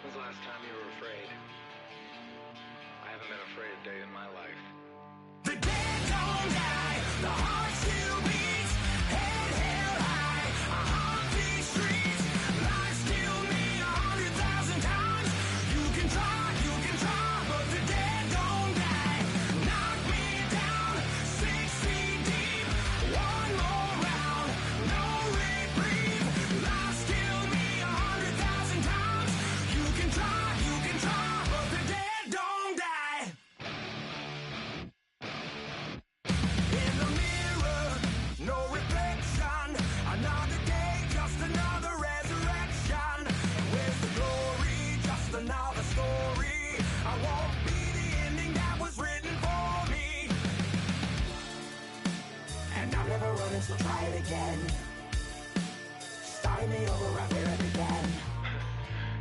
When's the last time you were afraid? I haven't been afraid a day in my life. The dead don't die, the heart still beats, head held high, I haunt these streets, lies kill me 100,000 times. You can try, but the dead don't die. Knock me down 6 feet deep, one more round, no reprieve. Lies kill me 100,000 times. You can try, but the dead don't die. In the mirror, no reflection. Another day, just another resurrection. Where's the glory? Just another story. I won't be the ending that was written for me. And I'm never running, so try it again. Starting me over right where it began.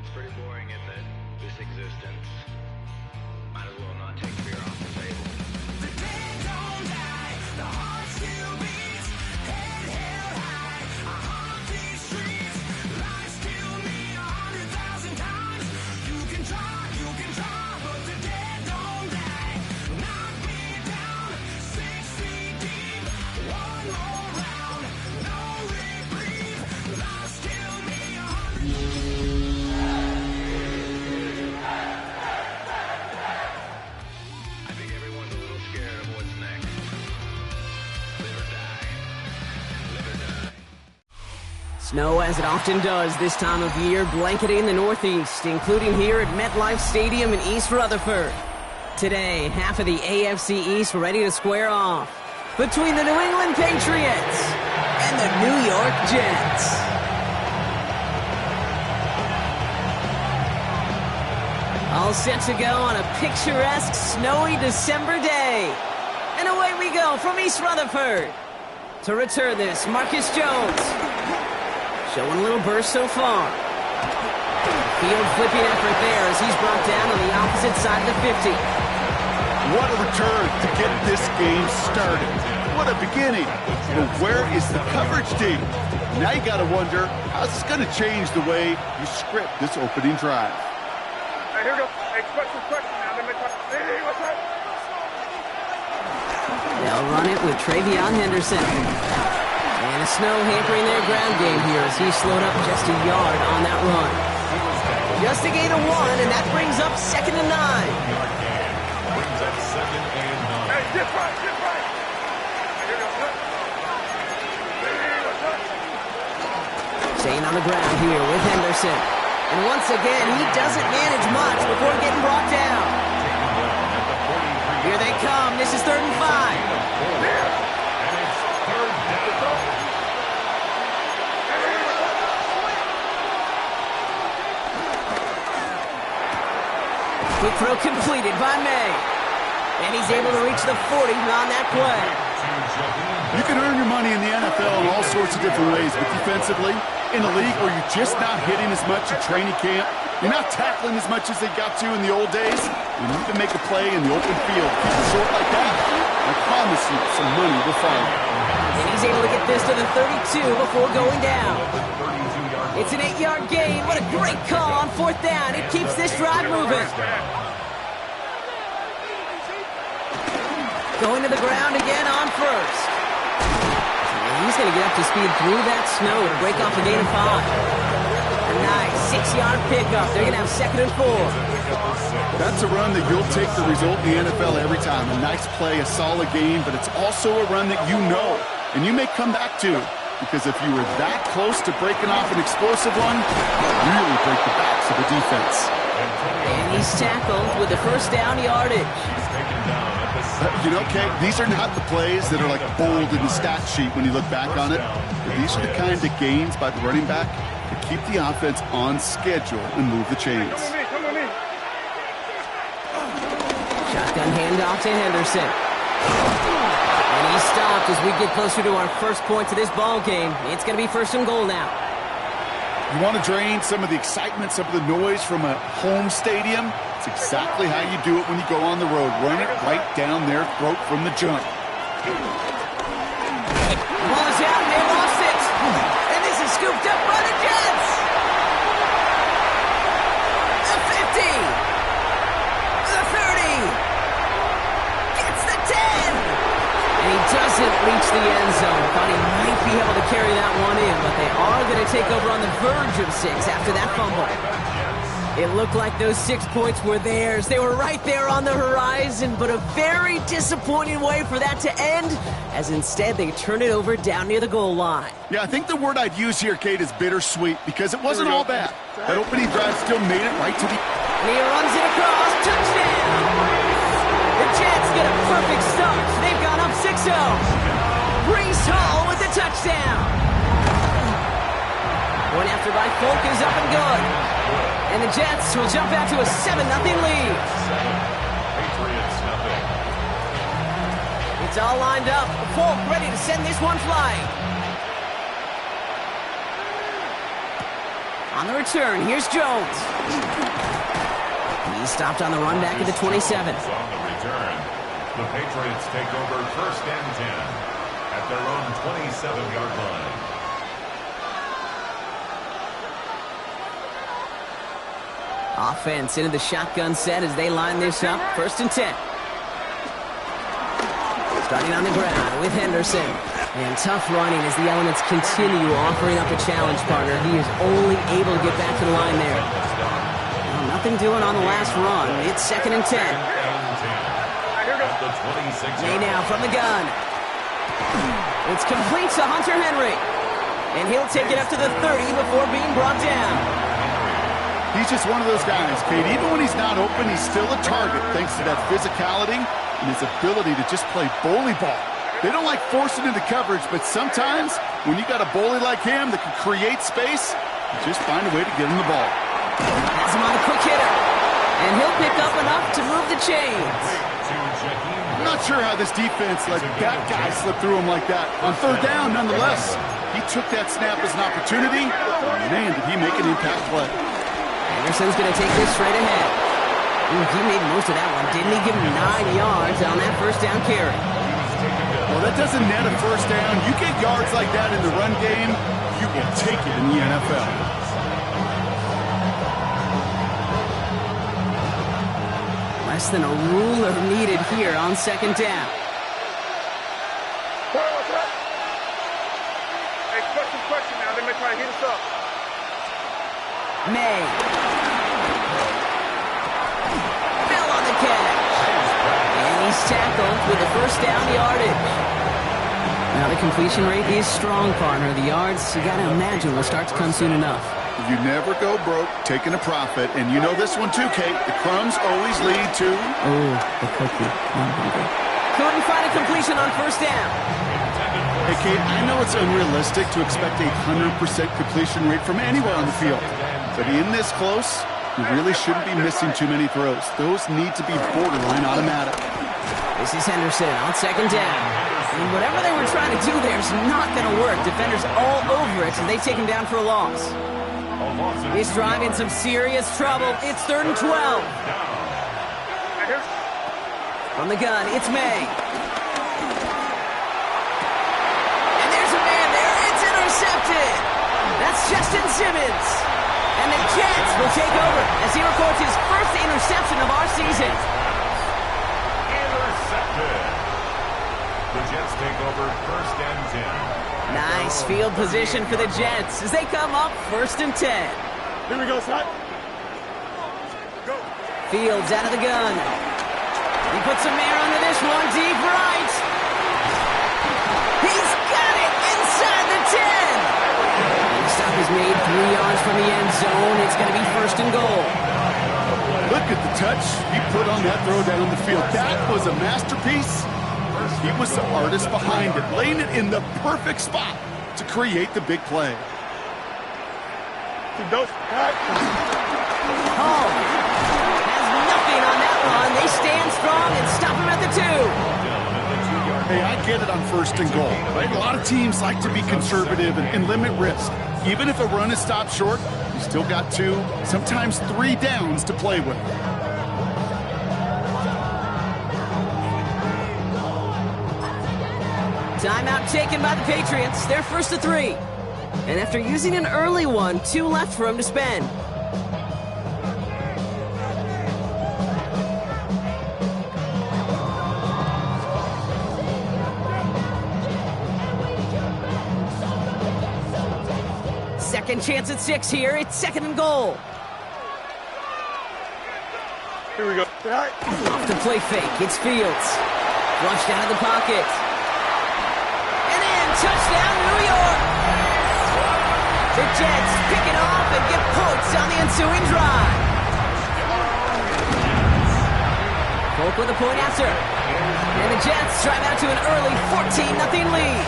It's pretty boring, isn't it? This existence. Might as well not take fear off the table. The dead don't die, the heart still beats, head held high, I haunt these streets, lies kill me 100,000 times. You can try, but the dead don't die. Knock me down 6 feet deep, one more round, no reprieve. Lies kill me 100. I think everyone's a little scared of what's next. Live or die. Live or die. Snow, as it often does this time of year, blanketing the Northeast, including here at MetLife Stadium in East Rutherford. Today, half of the AFC East ready to square off between the New England Patriots and the New York Jets. All set to go on a picturesque, snowy December day. And away we go from East Rutherford. To return this, Marcus Jones. Showing a little burst so far. Field flipping effort there as he's brought down on the opposite side of the 50. What a return to get this game started. What a beginning. But where is the coverage team? Now you got to wonder, how's this going to change the way you script this opening drive? All right, here we go. Hey, question now. Hey, what's up? They'll run it with Travion Henderson. And the snow hampering their ground game here as he slowed up just a yard on that run. Just a gain of 1, and that brings up 2nd and 9. Hey, dip right. Here we go. Hey, what's up? Staying on the ground here with Henderson. And once again, he doesn't manage much before getting brought down. Here they come. This is 3rd and 5. Quick throw completed by May. And he's able to reach the 40 on that play. You can earn your money in the NFL in all sorts of different ways, but defensively, in a league where you're just not hitting as much at training camp, you're not tackling as much as they got to in the old days, you need to make a play in the open field. Keep it short like that, I promise you some money will follow. And he's able to get this to the 32 before going down. It's an 8-yard gain. What a great call on 4th down. It keeps this drive moving. Going to the ground again on 1st. And he's going to get up to speed through that snow to break off a gain of 5. A nice 6-yard pickup. They're going to have 2nd and 4. That's a run that you'll take the result in the NFL every time. A nice play, a solid game, but it's also a run that you know, and you may come back to. Because if you were that close to breaking off an explosive one, you'll really break the backs of the defense. And he's tackled with the 1st down yardage. You know, Kate, these are not the plays that are like bold in the stat sheet when you look back on it. But these are the kind of gains by the running back to keep the offense on schedule and move the chains. Come with me. Shotgun handoff to Henderson. And he stopped as we get closer to our first point to this ball game. It's going to be 1st and goal now. You want to drain some of the excitement, some of the noise from a home stadium? It's exactly how you do it when you go on the road. Run it right down their throat from the jump. Ball is out, and they lost it. And this is scooped up by the Jets. A reach the end zone. Thought he might be able to carry that one in, but they are going to take over on the verge of 6 after that fumble. It looked like those 6 points were theirs. They were right there on the horizon, but a very disappointing way for that to end, as instead they turn it over down near the goal line. Yeah, I think the word I'd use here, Kate, is bittersweet, because it wasn't all bad. That opening drive still made it right to the... And he runs it across. Touchdown! The Jets get a perfect start. They've gone up 6-0. Breece Hall with the touchdown. One after by Folk is up and good. And the Jets will jump out to a 7-0 lead. Patriots nothing. It's all lined up. Folk ready to send this one flying. On the return, here's Jones. He's stopped on the run back at the 27. On the return, the Patriots take over 1st and 10 at their own 27-yard line. Offense into the shotgun set as they line this up. 1st and 10. Starting on the ground with Henderson. And tough running as the elements continue offering up a challenge partner. He is only able to get back to the line there. Well, nothing doing on the last run. It's 2nd and 10. May now from the gun. It's complete to Hunter Henry. And he'll take it up to the 30 before being brought down. He's just one of those guys, Kate. Even when he's not open, he's still a target thanks to that physicality and his ability to just play bully ball. They don't like forcing into coverage, but sometimes when you got a bully like him that can create space, you just find a way to get him the ball. Has him on a quick hitter. And he'll pick up enough to move the chains. I'm not sure how this defense let that guy slip through him like that. On 3rd down, nonetheless, he took that snap as an opportunity. Man, did he make an impact play. Anderson's going to take this straight ahead. Ooh, he made most of that one, didn't he? Give him 9 yards on that 1st down carry. Well, that doesn't net a 1st down. You get yards like that in the run game, you will take it in the NFL. Less than a ruler needed here on 2nd down. What's that? Hey, question now. They may try to heat us up. May. Fell on the catch. And he's tackled with the 1st down yardage. Now the completion rate is strong, partner. The yards, you got to imagine, will start to come soon enough. You never go broke taking a profit, and you know this one too, Kate. The crumbs always lead to... Oh, the cookie. I'm hungry. Couldn't find a completion on 1st down. Hey, Kate, I know it's unrealistic to expect a 100% completion rate from anywhere on the field. But in this close, you really shouldn't be missing too many throws. Those need to be borderline automatic. This is Henderson on 2nd down. And whatever they were trying to do there is not going to work. Defenders all over it, and they take him down for a loss. This drive in some serious trouble. It's 3rd and 12. From the gun, it's May. And there's a man there. It's intercepted. That's Justin Simmons. And the Jets will take over as he records his 1st interception of our season. Intercepted. The Jets take over 1st and 10. Nice field position for the Jets as they come up 1st and 10. Here we go, son. Go. Fields out of the gun. He puts some air under this one, deep right. He's got it inside the 10. The stop is made 3 yards from the end zone. It's going to be 1st and goal. Look at the touch he put on that throw down the field. That was a masterpiece. He was the artist behind it, laying it in the perfect spot to create the big play. Those. Hall has nothing on that run. They stand strong and stop him at the 2. Hey, I get it on 1st and goal, right? A lot of teams like to be conservative and limit risk. Even if a run is stopped short, you still got 2, sometimes 3 downs to play with. Timeout taken by the Patriots. They're 1st to 3. And after using an early one, 2 left for him to spend. Second chance at 6 here. It's 2nd and goal. Here we go. Off the play fake. It's Fields. Flushed out of the pocket. And in. Touchdown, New York. The Jets pick it off and get points on the ensuing drive. Polk with a point after. And the Jets drive out to an early 14-0 lead.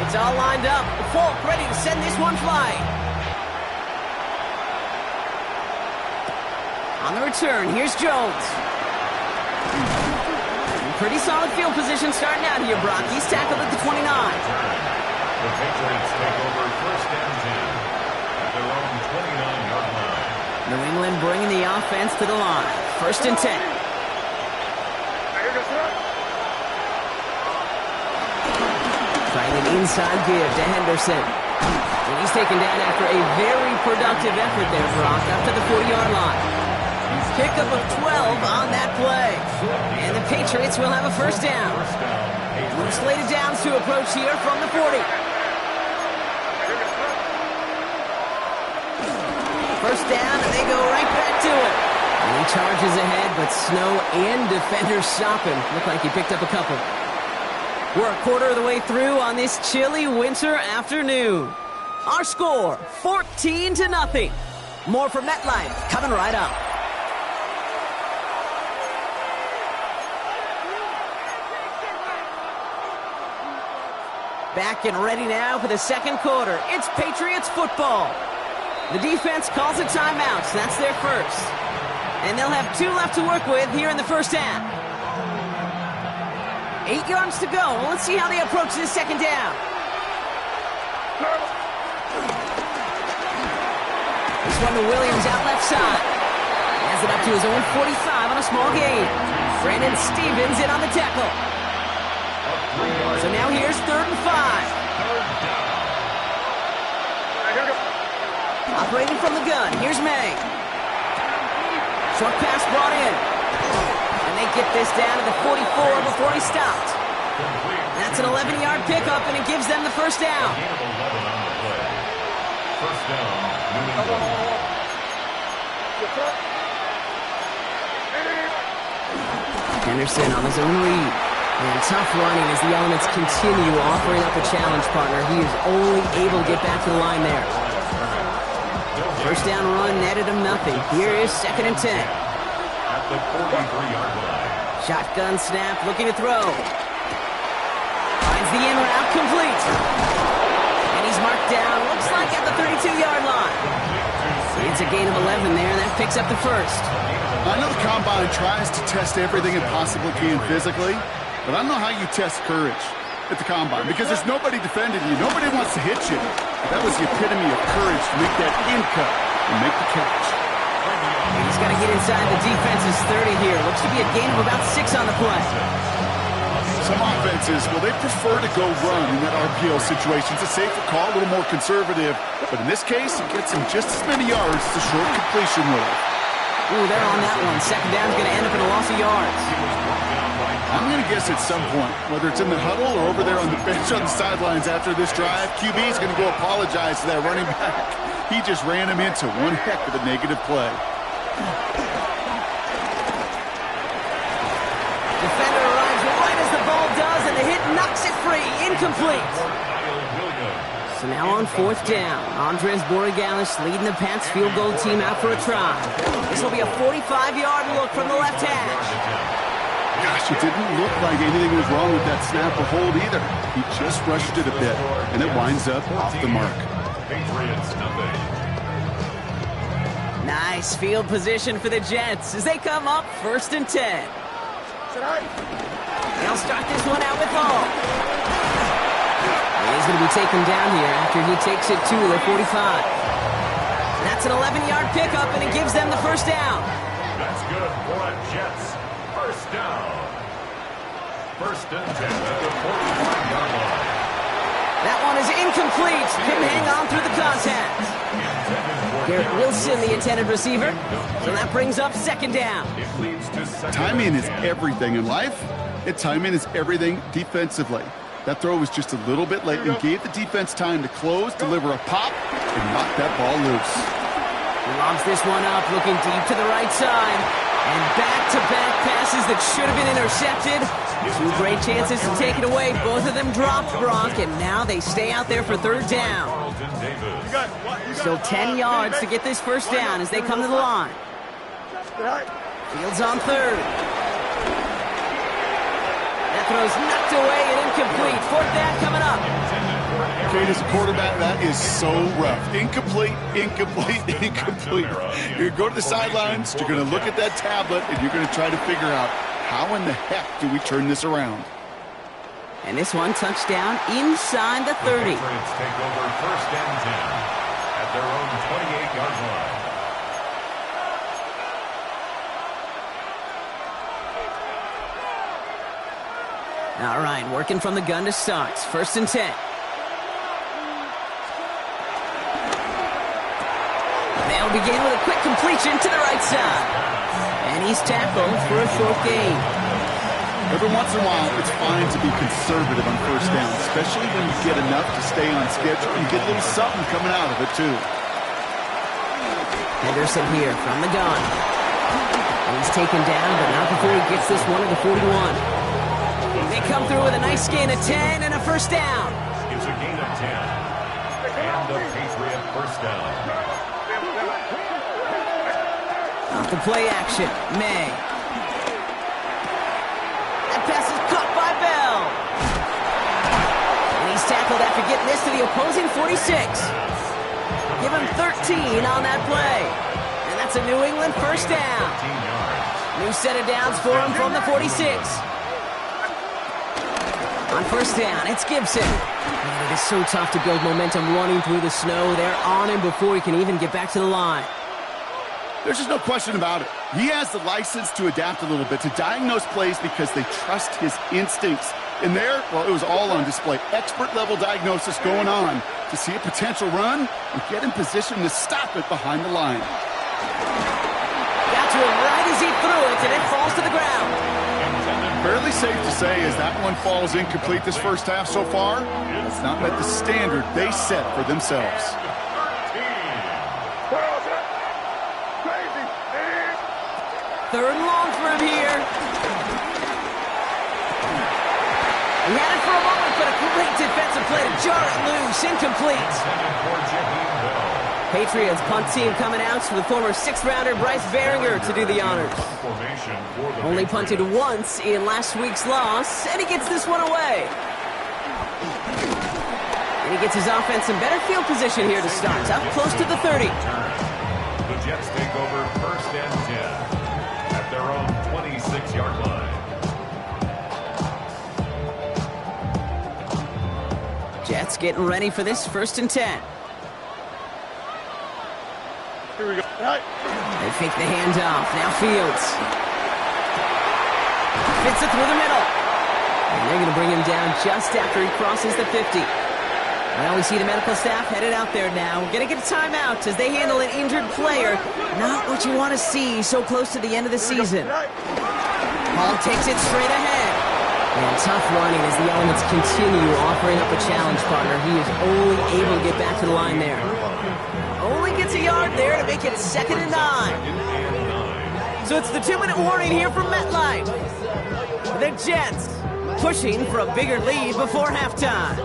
It's all lined up. Polk ready to send this one flying. On the return, here's Jones. Pretty solid field position starting out here, Brock. He's tackled at the 29. The Patriots take over 1st and 10 at their own 29-yard line. New England bringing the offense to the line. 1st and 10. Trying an inside give to Henderson. And he's taken down after a very productive effort there, Brock, up to the 40-yard line. Pickup of 12 on that play. And the Patriots will have a 1st down. Slated downs to approach here from the 40. 1st down, and they go right back to it. And he charges ahead, but Snow and defenders stop him. Look like he picked up a couple. We're a quarter of the way through on this chilly winter afternoon. Our score, 14-0. More from MetLife coming right up. Back and ready now for the 2nd quarter. It's Patriots football. The defense calls a timeout. That's their 1st. And they'll have 2 left to work with here in the 1st half. 8 yards to go. Let's see how they approach this 2nd down. This one to Williams out left side. Has it up to his own 45 on a small gain. Brandon Stevens in on the tackle. So now here's 3rd and 5. Operating from the gun, here's May. Short pass brought in. And they get this down to the 44 before he stopped. That's an 11-yard pickup, and it gives them the 1st down. 1st down, New England. Henderson on his own read. And tough running as the Elements continue offering up a challenge partner. He is only able to get back to the line there. 1st down run netted him nothing. Here is 2nd and 10. At the 43-yard line. Shotgun snap, looking to throw. Finds the in route, complete. And he's marked down, looks like at the 32-yard line. It's a gain of 11 there, and that picks up the 1st. I know the Combine tries to test everything it possibly can physically, but I don't know how you test courage at the Combine, because there's nobody defending you. Nobody wants to hit you. That was the epitome of courage to make that in cut and make the catch. And he's got to get inside the defense's 30 here. Looks to be a gain of about 6 on the play. Some offenses, well, they prefer to go run in that RPO situation. It's a safer call, a little more conservative. But in this case, it gets him just as many yards as a short completion would have. Ooh, they're on that one. 2nd down's going to end up in a loss of yards. I'm going to guess at some point, whether it's in the huddle or over there on the bench on the sidelines after this drive, QB is going to go apologize to that running back. He just ran him into one heck of a negative play. Defender arrives right as the ball does, and the hit knocks it free. Incomplete. So now on 4th down, Andres Borregales leading the Pats field goal team out for a try. This will be a 45-yard look from the left hash. Gosh, it didn't look like anything was wrong with that snap or hold either. He just rushed it a bit, and it winds up off the mark. Patriots nothing. Nice field position for the Jets as they come up 1st and 10. They'll start this one out with Hall. He's going to be taken down here after he takes it to the 45. That's an 11-yard pickup, and it gives them the 1st down. That's good for a Jets. 1st down. 1st and 10 at the 45-yard line. That one is incomplete. Couldn't hang on through the contact. Garrett Wilson, the intended receiver. So that brings up 2nd down. It leads to 2nd. Timing is everything in life, and timing is everything defensively. That throw was just a little bit late and gave the defense time to close, deliver a pop, and knock that ball loose. He lobs this one up, looking deep to the right side. And back-to-back passes that should have been intercepted. Two great chances to take it away. Both of them dropped, Brock, and now they stay out there for third down. Carlton Davis. Still 10 yards to get this first down as they come to the line. Fields on third. That throw's knocked away and incomplete. Fourth down coming up. Kate, as a quarterback, that is so rough. Incomplete, incomplete, incomplete. You're going to go to the sidelines, you're going to look at that tablet, and you're going to try to figure out how in the heck do we turn this around. And this one touchdown inside the 30. Patriots take over first and 10 at their own 28-yard line. All right, working from the gun to start. First and 10. They'll begin with a quick completion to the right side. And he's tackled for a short gain. Every once in a while, it's fine to be conservative on first down, especially when you get enough to stay on schedule and get a little something coming out of it, too. Henderson here from the gun. And he's taken down, but not before he gets this one to the 41. They come through with a nice gain of 10 and a first down. It's a gain of 10. And the Patriot first down. Off the play action, May. That pass is caught by Bell. And he's tackled after getting this to the opposing 46. Give him 13 on that play. And that's a New England first down. 15 yards. New set of downs for him from the 46. On first down, it's Gibson. Man, it is so tough to build momentum running through the snow. They're on him before he can even get back to the line. There's just no question about it. He has the license to adapt a little bit, to diagnose plays because they trust his instincts. And there, well, it was all on display. Expert-level diagnosis going on to see a potential run and get in position to stop it behind the line. Got to him right as he threw it, and it falls to the ground. Fairly safe to say as that one falls incomplete this first half so far, it's not met the standard they set for themselves. Third and long for him here. He had it for a moment, but a great defensive play to jar it loose. Incomplete. Patriots punt team coming out with former sixth-rounder Bryce Baringer to do the honors. Only punted once in last week's loss, and he gets this one away. And he gets his offense in better field position here to start, up close to the 30. The Jets take over first and 10 at their own 26-yard line. Jets getting ready for this first and 10. Here we go. They fake the handoff. Now Fields. Fits it through the middle. And they're going to bring him down just after he crosses the 50. Well, we see the medical staff headed out there now. We're going to get a timeout as they handle an injured player. Not what you want to see so close to the end of the season. Hall takes it straight ahead. And tough running as the Elements continue offering up a challenge partner. He is only able to get back to the line there. Only gets a yard there to make it 2nd and 9. So it's the 2-minute warning here from MetLife. The Jets pushing for a bigger lead before halftime.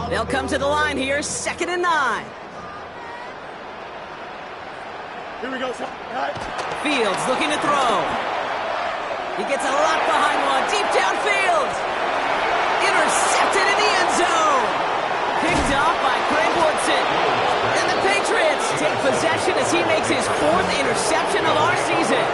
They'll come to the line here, 2nd and 9. Here we go. Fields looking to throw. He gets a lock behind one, deep downfield. Intercepted in the end zone. Picked off by Craig Woodson. And the Patriots take possession as he makes his 4th interception of our season.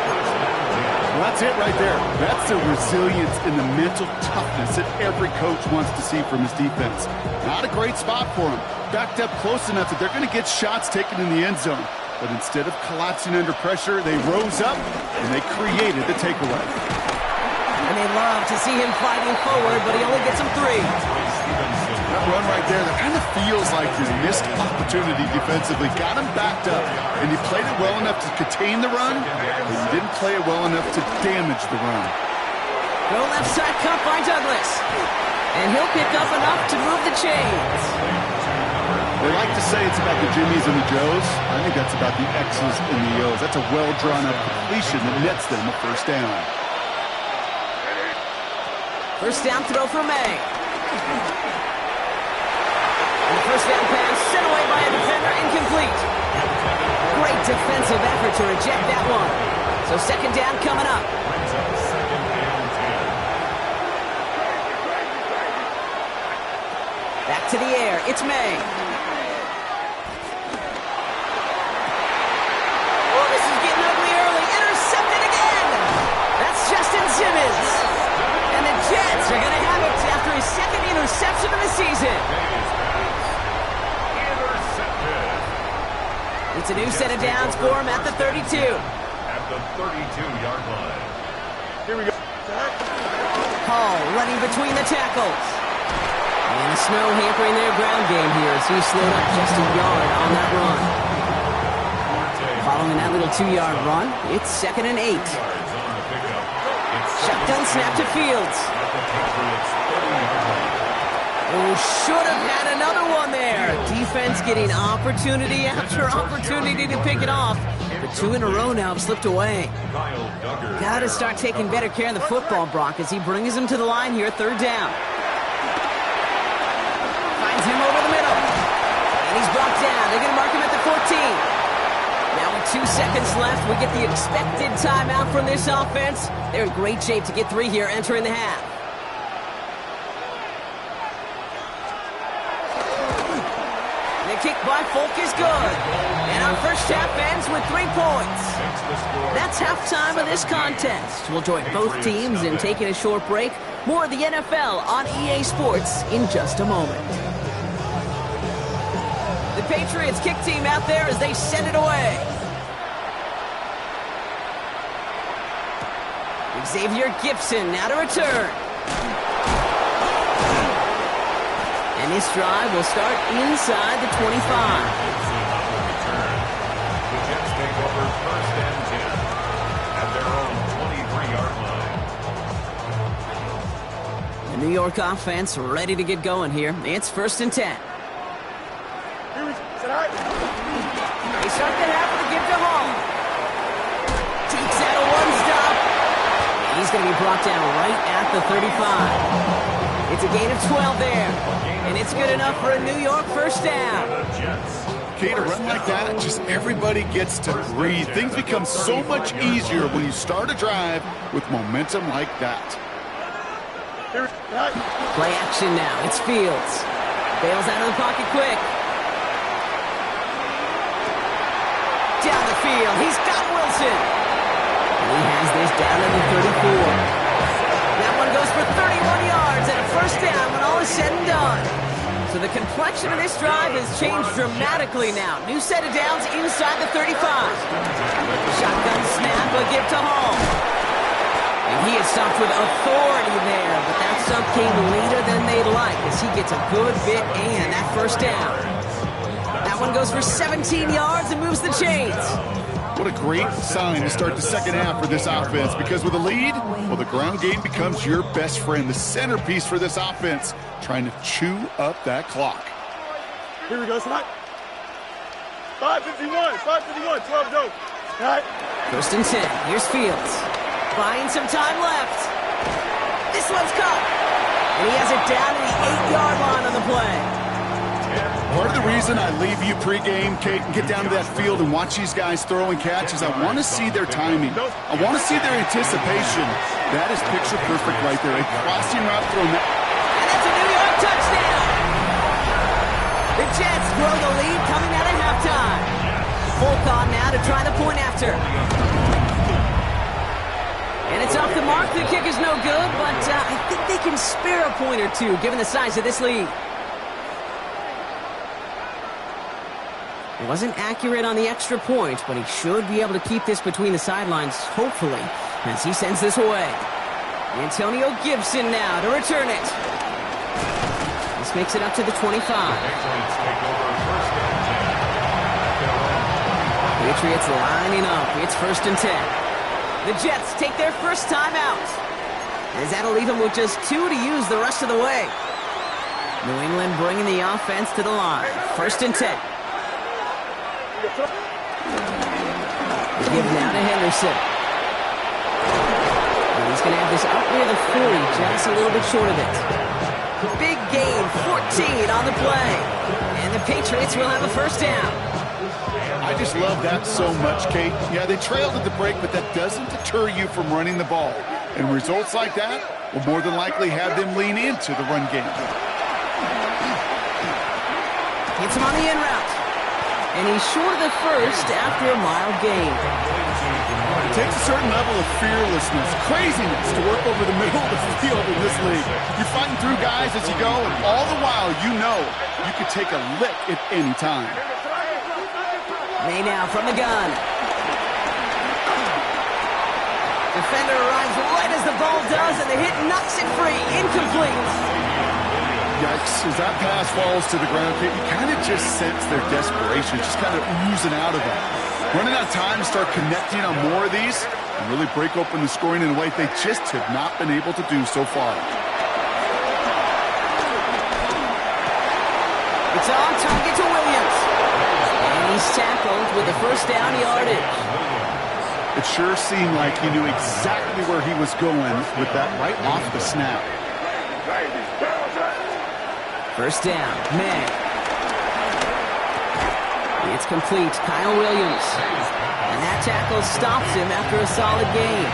Well, that's it right there. That's the resilience and the mental toughness that every coach wants to see from his defense. Not a great spot for him. Backed up close enough that they're going to get shots taken in the end zone. But instead of collapsing under pressure, they rose up and they created the takeaway. And they love to see him fighting forward, but he only gets them 3. Stevenson. That run right there, that kind of feels like your missed opportunity defensively. Got him backed up, and you played it well enough to contain the run, but you didn't play it well enough to damage the run. Go left side cut by Douglas. And he'll pick up enough to move the chains. They like to say it's about the Jimmies and the Joes. I think that's about the X's and the O's. That's a well-drawn-up completion that nets them a first down. First down throw for May. And the first down pass sent away by a defender, incomplete. Great defensive effort to reject that one. So second down coming up. Brings up second and 10. Back to the air. It's May. Oh, this is getting ugly early. Intercepted again. That's Justin Simmons. And the Jets are going to have it after his second interception of the season. Intercepted. It's a new set of downs for him at the 32. At the 32-yard line. Here we go. Hall running between the tackles. And the snow hampering their ground game here as he slowed up just a yard on that run. Following that little 2-yard run, it's second and 8. Yards on the pickup. It's Shotgun snap to Fields. at the Patriots' 30-yard line. Oh, should have had another one there. Defense getting opportunity after opportunity to pick it off. But 2 in a row now have slipped away. Kyle Duggar. Got to start taking better care of the football, Brock, as he brings him to the line here, third down. Finds him over the middle. And he's brought down. They're going to mark him at the 14. Now with 2 seconds left, we get the expected timeout from this offense. They're in great shape to get 3 here entering the half. The kick by Folk is good. And our first half ends with 3 points. Makes the score That's halftime of this contest. We'll join both teams in taking a short break. More of the NFL on EA Sports in just a moment. The Patriots kick team out there as they send it away. Xavier Gibson now to return. And this drive will start inside the 25. The Jets take over first and 10 at their own 23-yard line. The New York offense ready to get going here. It's first and 10. Here we go. All right. They start the half with a give to Hall. Takes out a one-stop. And he's going to be brought down right at the 35. It's a gain of 12 there. And it's good enough for a New York first down. The Jets. Okay, to run like that, just everybody gets to breathe. Things become so much easier when you start a drive with momentum like that. Here we go. All right. Play action now. It's Fields. Bails out of the pocket quick. Down the field. He's got Wilson. And he has this down to the 34. That one goes for 31 yards and a first down when all is said and done. So the complexion of this drive has changed dramatically now. New set of downs inside the 35. Shotgun snap, a give to Hall. And he is stopped with authority there, but that stop came later than they'd like as he gets a good bit and that first down. That one goes for 17 yards and moves the chains. What a great sign to start the second half for this offense, because with a lead, well, the ground game becomes your best friend, the centerpiece for this offense, trying to chew up that clock. Here we go. Tonight. 5:51. 5:51. 12 go. All right. First and 10. Here's Fields. Buying some time left. This one's caught. And he has it down to the 8-yard line on the play. Part of the reason I leave you pregame, Kate, and get down to that field and watch these guys throw and catch is I want to see their timing. I want to see their anticipation. That is picture perfect right there. A crossing route thrown. And that's a New York touchdown. The Jets grow the lead coming out of halftime. Folk on now to try the point after. And it's off the mark. The kick is no good, but I think they can spare a point or two given the size of this lead. He wasn't accurate on the extra point, but he should be able to keep this between the sidelines, hopefully, as he sends this away. Antonio Gibson now to return it. This This makes it up to the 25. Patriots take over first and 10. Patriots lining up. It's 1st and 10. The Jets take their first time out, as that'll leave them with just 2 to use the rest of the way. New England bringing the offense to the line. 1st and 10. They give now to Henderson. And he's going to have this up near the 40, just a little bit short of it. Big gain, 14 on the play. And the Patriots will have a first down. I just love that so much, Kate. Yeah, they trailed at the break, but that doesn't deter you from running the ball. And results like that will more than likely have them lean into the run game. Hits him on the in route. And he's short of the first after a mild gain. It takes a certain level of fearlessness, craziness to work over the middle of the field in this league. You're fighting through guys as you go, and all the while you know you could take a lick at any time. May now from the gun. Defender arrives right as the ball does, and the hit knocks it free. Incomplete. Yikes, as that pass falls to the ground, Kate, you kind of just sense their desperation, just kind of oozing out of them. Running out of time to start connecting on more of these and really break open the scoring in a way they just have not been able to do so far. It's on target to Williams. And he's tackled with the first down yardage. It sure seemed like he knew exactly where he was going with that right off the snap. First down, May. It's complete, Kyle Williams. And that tackle stops him after a solid gain.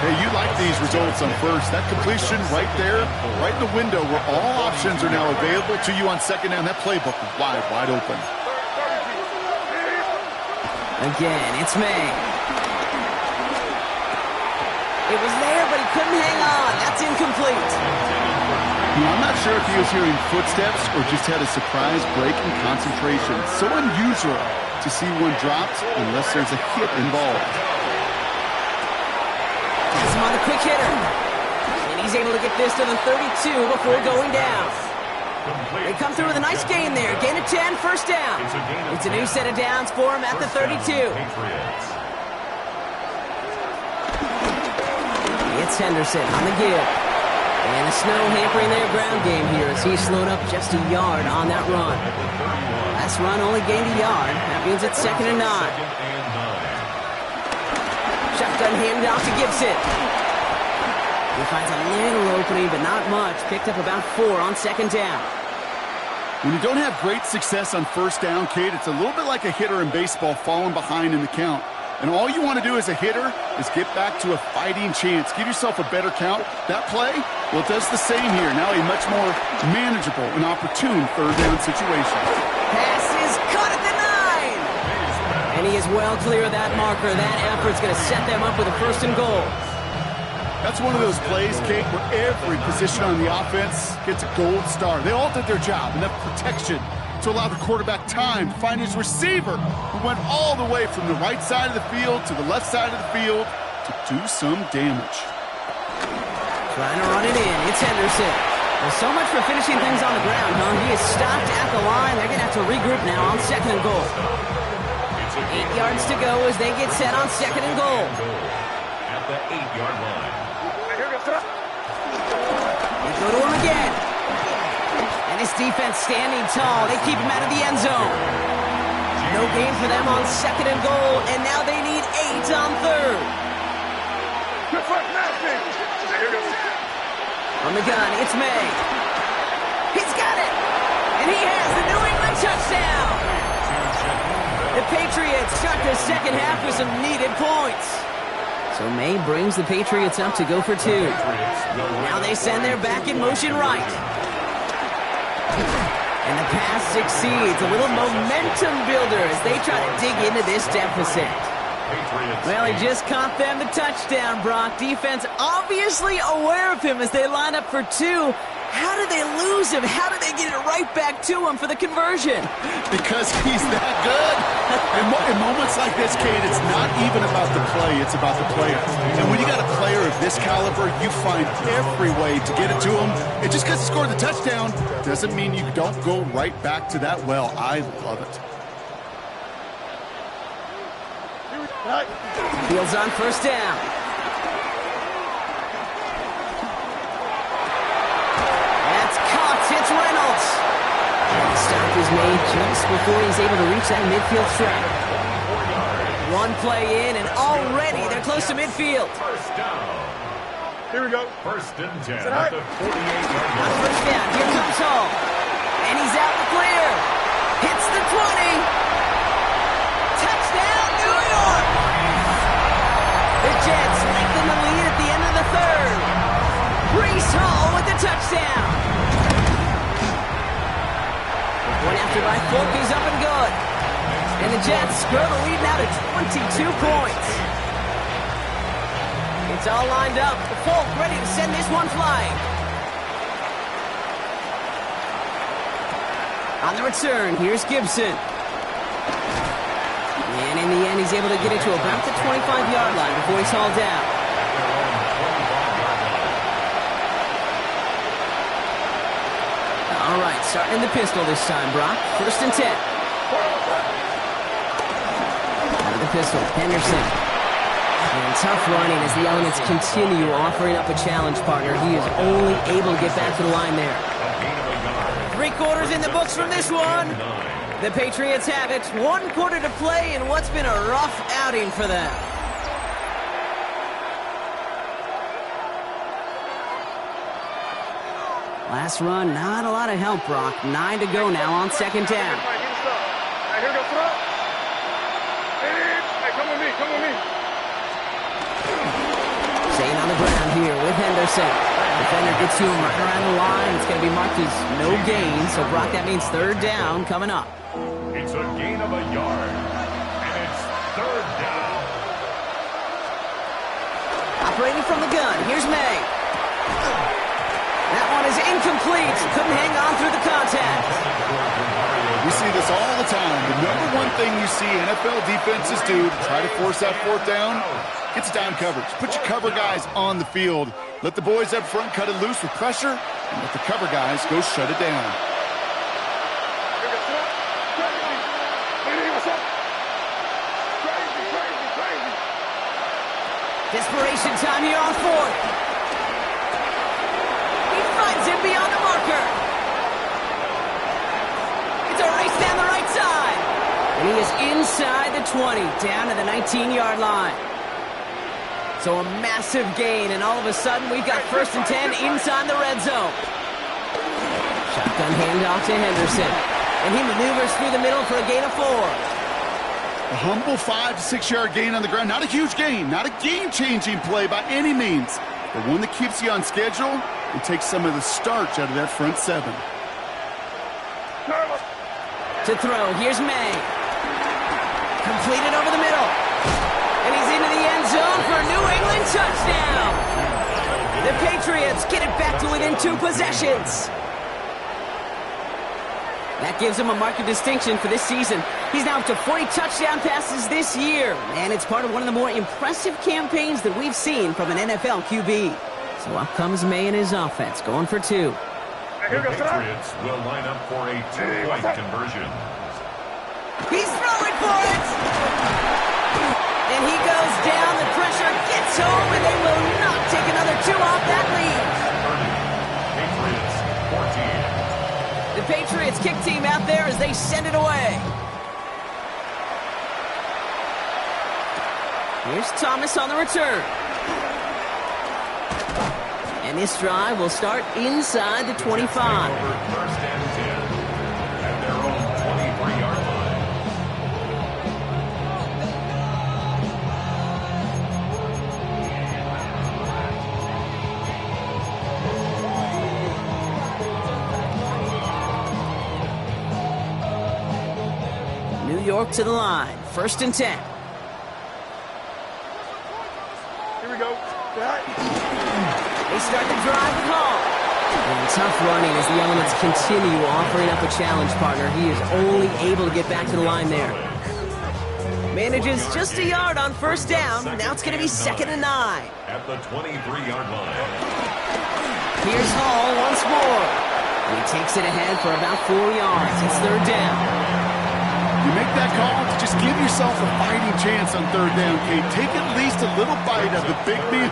Hey, you like these results on first. That completion right there, right in the window where all options are now available to you on second down. That playbook is wide open. Again, it's May. It was there, but he couldn't hang on. That's incomplete. I'm not sure if he was hearing footsteps or just had a surprise break in concentration. So unusual to see one dropped unless there's a hit involved. Has him on the quick hitter. And he's able to get this to the 32 before going down. They come through with a nice gain there. Gain of 10, first down. It's a new set of downs for him at the 32. It's Henderson on the give. And the snow hampering their ground game here as he slowed up just a yard on that run. Last run only gained a yard. That means it's 2nd and 9. Shotgun handed off to Gibson. He finds a little opening, but not much. Picked up about 4 on 2nd down. When you don't have great success on first down, Kate, it's a little bit like a hitter in baseball falling behind in the count. And all you want to do as a hitter is get back to a fighting chance. Give yourself a better count. That play, well, it does the same here. Now a much more manageable and opportune third down situation. Pass is caught at the 9. And he is well clear of that marker. That effort's going to set them up with a 1st and goal. That's one of those plays, Kate, where every position on the offense gets a gold star. They all did their job. Enough protection to allow the quarterback time to find his receiver, who went all the way from the right side of the field to the left side of the field to do some damage. Trying to run it in. It's Henderson. Well, so much for finishing things on the ground, huh? He is stopped at the line. They're going to have to regroup now on 2nd and goal. 8 yards to go as they get set on 2nd and goal. At the 8-yard line. They go to him again. And his defense standing tall. They keep him out of the end zone. No gain for them on 2nd and goal, and now they need 8 on 3rd. From the gun, it's May. He's got it! And he has the New England touchdown! The Patriots start the second half with some needed points. So May brings the Patriots up to go for 2. Now they send their back in motion right. And the pass succeeds. A little momentum builder as they try to dig into this deficit. Well, he just caught them the touchdown, Brock. Defense obviously aware of him as they line up for 2. How did they lose him? How did they get it right back to him for the conversion? Because he's that good. In moments like this, Kate, it's not even about the play, it's about the player. And when you got a player of this caliber, you find every way to get it to him. And just because he scored the touchdown doesn't mean you don't go right back to that well. I love it. Fields on first down. That's caught. It's Reynolds. Stop is made just before he's able to reach that midfield track. One play in, and already they're close to midfield. First down. Here we go. First and 10 it at hurt? the 48-yard On line. first down, here comes Hall. And he's out the clear. Hits the 20. Touchdown, New York! The Jets lengthen the lead at the end of the third. Breece Hall with the touchdown. The point after by Folk is up and good. And the Jets grow the lead now to 22 points. It's all lined up. Folk ready to send this one flying. On the return, here's Gibson. And in the end, he's able to get it to about the 25-yard line before he's hauled down. All right, starting in the pistol this time, Brock. First and 10. Out of the pistol, Henderson. And tough running as the elements continue offering up a challenge partner. He is only able to get back to the line there. 3/4 in the books from this one. The Patriots have it. 1 quarter to play in what's been a rough outing for them. Last run, not a lot of help, Brock. 9 to go now on second down. All right, get us up. All right, here we go. Throw. Hey, come with me. Come with me. Staying on the ground here with Henderson. Defender gets to him right around the line. It's going to be marked as no gain. So, Brock, that means third down coming up. It's a gain of a yard. And it's third down. Operating from the gun, here's May. That one is incomplete. Couldn't hang on through the contact. We see this all the time. The number one thing you see NFL defenses do to try to force that fourth down, it's down coverage. Put your cover guys on the field. Let the boys up front cut it loose with pressure, and let the cover guys go shut it down. Here we go. Throw. Crazy. Hey, what's up? Crazy, crazy, crazy. Desperation time here on fourth. He finds him beyond the marker. It's a race down the right side. And he is inside the 20, down to the 19-yard line. So a massive gain, and all of a sudden we've got first and 10 inside the red zone. Shotgun handoff to Henderson. And he maneuvers through the middle for a gain of 4. A humble 5 to 6 yard gain on the ground. Not a huge gain, not a game-changing play by any means, but one that keeps you on schedule and takes some of the starch out of that front seven. To throw, here's May. Completed over the middle. And he's into the end zone for a New England touchdown. The Patriots get it back to within 2 possessions. That gives him a mark of distinction for this season. He's now up to 40 touchdown passes this year. And it's part of one of the more impressive campaigns that we've seen from an NFL QB. So up comes May and his offense, going for 2. The Patriots will line up for a 2-point conversion. He's throwing for it! And he goes down, the pressure gets home, and they will not take another 2 off that lead. Patriots 14. The Patriots kick team out there as they send it away. Here's Thomas on the return. And this drive will start inside the 25. First and 10 at their own 23-yard line. New York to the line. First and 10. Here we go. They start the drive with Hall. And tough running as the elements continue offering up a challenge, partner. He is only able to get back to the line there. Manages just a yard on first down. Now it's going to be 2nd and 9. At the 23-yard line. Here's Hall once more. And he takes it ahead for about 4 yards. It's 3rd down. You make that call to just give yourself a fighting chance on 3rd down, Kate. Take at least a little bite of the big meal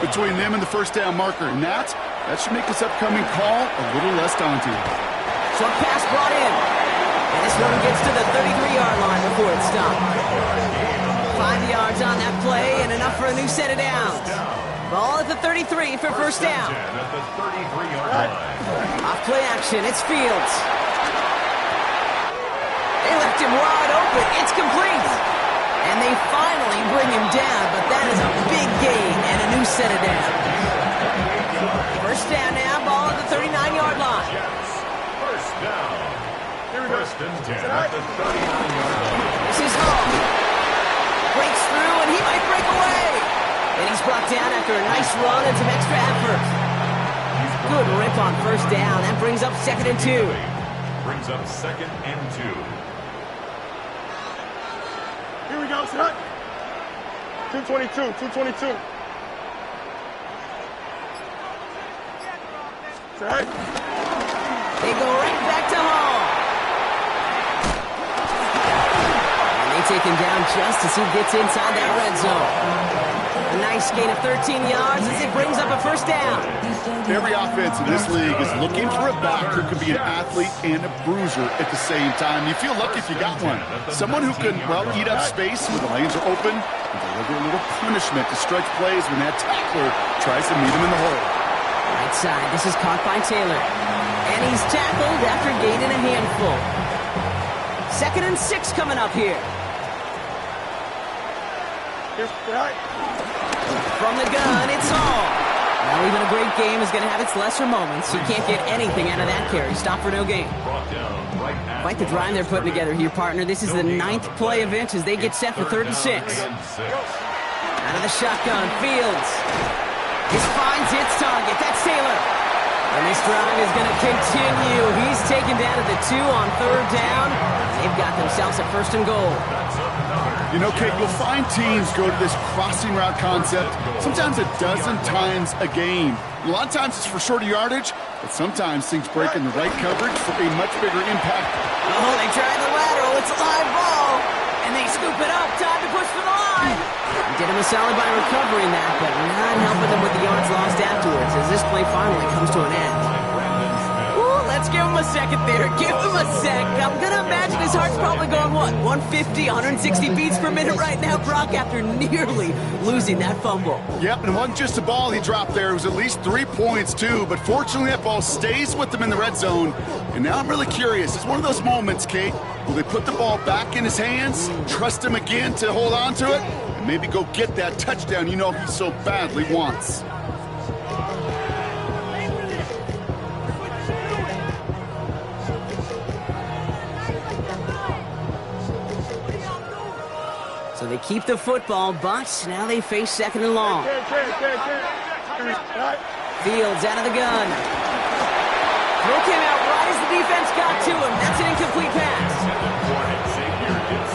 between them and the first down marker. And that should make this upcoming call a little less daunting. Short pass brought in. And this one gets to the 33-yard line before it's stopped. 5 yards on that play and enough for a new set of downs. Ball at the 33 for first down. At the 33-yard line. Off play action, it's Fields. They left him wide open. It's complete. And they finally bring him down, but that is a big gain and a new set of downs. First down now, ball at the 39-yard line. First down. First and 10 at the 39-yard line. This is Hall. Breaks through, and he might break away. And he's brought down after a nice run and some extra effort. Good rip on first down. That brings up 2nd and 2. Brings up 2nd and 2. Here we go, son. 222, 222. Set. They go right back to Hall. And they take him down just as he gets inside that red zone. A nice gain of 13 yards as it brings up a first down. Every offense in this league is looking for a back who can be an athlete and a bruiser at the same time. You feel lucky if you got one. Someone who can, well, eat up space when the lanes are open and deliver a little punishment to stretch plays when that tackler tries to meet him in the hole. Right side, this is caught by Taylor. And he's tackled after gaining a handful. 2nd and 6 coming up here. Here's right. From the gun, it's Hall. Now, even a great game is going to have its lesser moments. You can't get anything out of that carry. Stop for no gain. Quite the drive they're putting together here, partner. This is the 9th play of it as they get set for 3rd and 6. Out of the shotgun, Fields. This finds its target. That's Taylor. And this drive is going to continue. He's taken down at the 2 on 3rd down. They've got themselves a 1st and goal. You know, Kate, you'll find teams go to this crossing route concept sometimes a dozen times a game. A lot of times it's for shorter yardage, but sometimes things break in the right coverage for a much bigger impact. Oh, they tried the lateral. It's a live ball. And they scoop it up. Time to push for the line. Did him a solid by recovering that, but not helping them with the yards lost afterwards as this play finally comes to an end. Ooh, let's give him a second there. Give him a sec. I'm going to imagine his heart's probably going, what, 150, 160 beats per minute right now, Brock, after nearly losing that fumble. Yep, and it wasn't just a ball he dropped there. It was at least 3 points, too. But fortunately, that ball stays with him in the red zone. And now I'm really curious. It's one of those moments, Kate. Will they put the ball back in his hands, trust him again to hold on to it, and maybe go get that touchdown you know he so badly wants? So they keep the football, but now they face 2nd and long. Fields out of the gun. Throw came out right as the defense got to him. That's an incomplete pass.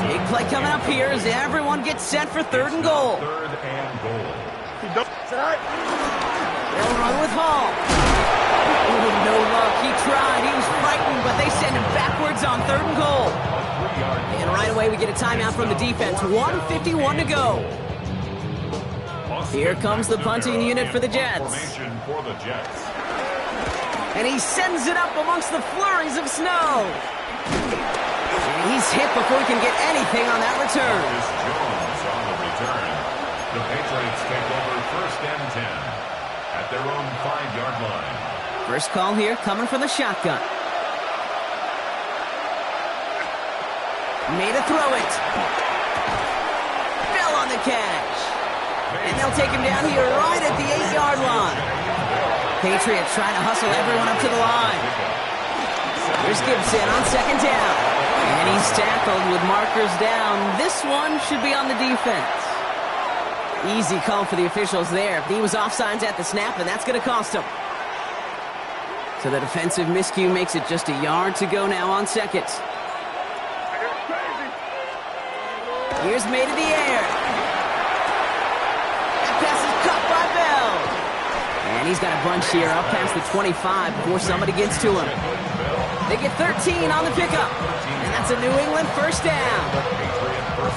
Big play coming up here as everyone gets set for 3rd and goal. 3rd and goal. They'll run with Hall. Oh, no luck. He tried. He was frightened, but they send him backwards on 3rd and goal. And right away we get a timeout from the defense. 1:51 to go. Here comes the punting unit for the Jets. And he sends it up amongst the flurries of snow. And he's hit before he can get anything on that return. Jones on the return. The Patriots take over 1st and 10 at their own 5-yard line. First call here coming from the shotgun. Made a throw it. Fell on the catch. And they'll take him down here right at the 8-yard line. Patriots trying to hustle everyone up to the line. Here's Gibson on 2nd down. And he's tackled with markers down. This one should be on the defense. Easy call for the officials there. He was offsides at the snap, and that's going to cost him. So the defensive miscue makes it just a yard to go now on seconds. Here's made in the air. That pass is caught by Bell. And he's got a bunch here up past the 25 before somebody gets to him. They get 13 on the pickup. And that's a New England first down.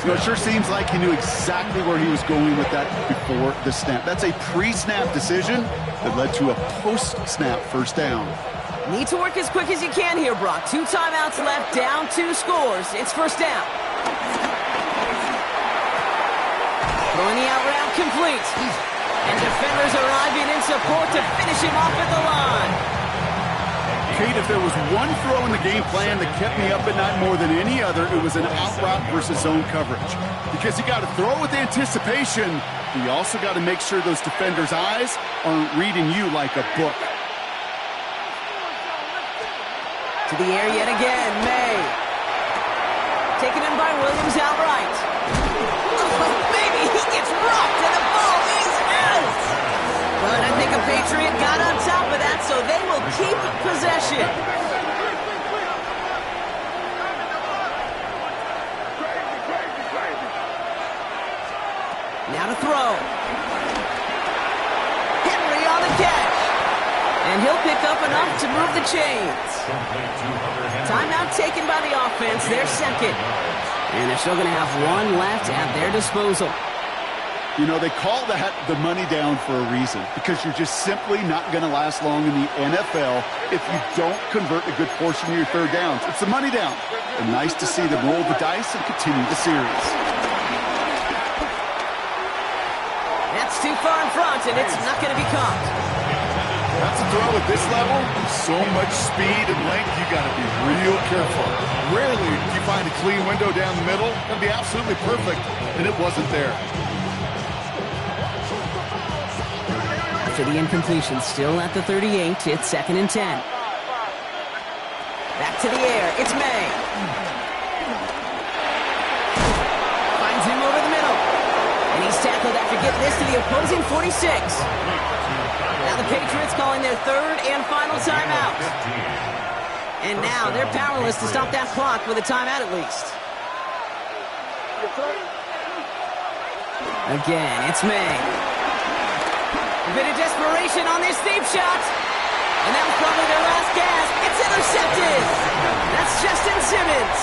You know, it sure seems like he knew exactly where he was going with that before the snap. That's a pre-snap decision that led to a post-snap first down. Need to work as quick as you can here, Brock. 2 timeouts left, down 2 scores. It's first down. Throwing the out route complete. And defenders arriving in support to finish him off at the line. Kate, if there was one throw in the game plan that kept me up at night more than any other, it was an out route versus zone coverage. Because you got to throw with anticipation, but you also got to make sure those defenders' eyes aren't reading you like a book. To the air yet again, May. Taken in by Williams outright. Oh, baby, he gets rocked and the ball is out. But I think a Patriot got on top of that, so they will keep possession. Now to throw. Henry on the catch. And he'll pick up enough to move the chains. Timeout taken by the offense, their second. And they're still going to have 1 left at their disposal. You know, they call that the money down for a reason, because you're just simply not going to last long in the NFL if you don't convert a good portion of your third downs. It's the money down. And nice to see them roll the dice and continue the series. That's too far in front, and it's not going to be caught. That's a throw at this level. So much speed and length, you got to be real careful. Rarely do you find a clean window down the middle. That'd be absolutely perfect, and it wasn't there. After the incompletion, still at the 38, it's 2nd and 10. Back to the air, it's May. Finds him over the middle. And he's tackled after getting this to the opposing 46. Now the Patriots calling their 3rd and final timeout. And now they're powerless to stop that clock with a timeout at least. Again, it's May. A bit of desperation on this deep shot. And that was probably their last gasp. It's intercepted. That's Justin Simmons.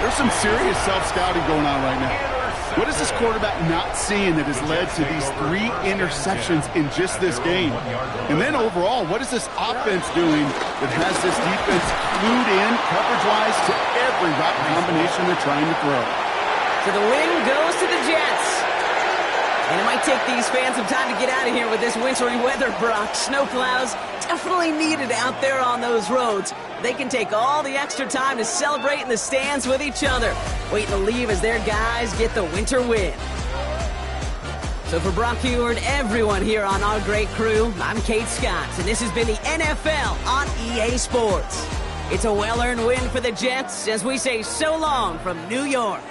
There's some serious self-scouting going on right now. What is this quarterback not seeing that has led to these 3 interceptions in just this game? And then overall, what is this offense doing that has this defense glued in coverage-wise to every route combination they're trying to throw? So the win goes to the Jets. And it might take these fans some time to get out of here with this wintry weather, Brock. Snowplows definitely needed out there on those roads. They can take all the extra time to celebrate in the stands with each other, waiting to leave as their guys get the winter win. So for Brock Huard, everyone here on our great crew, I'm Kate Scott, and this has been the NFL on EA Sports. It's a well-earned win for the Jets as we say so long from New York.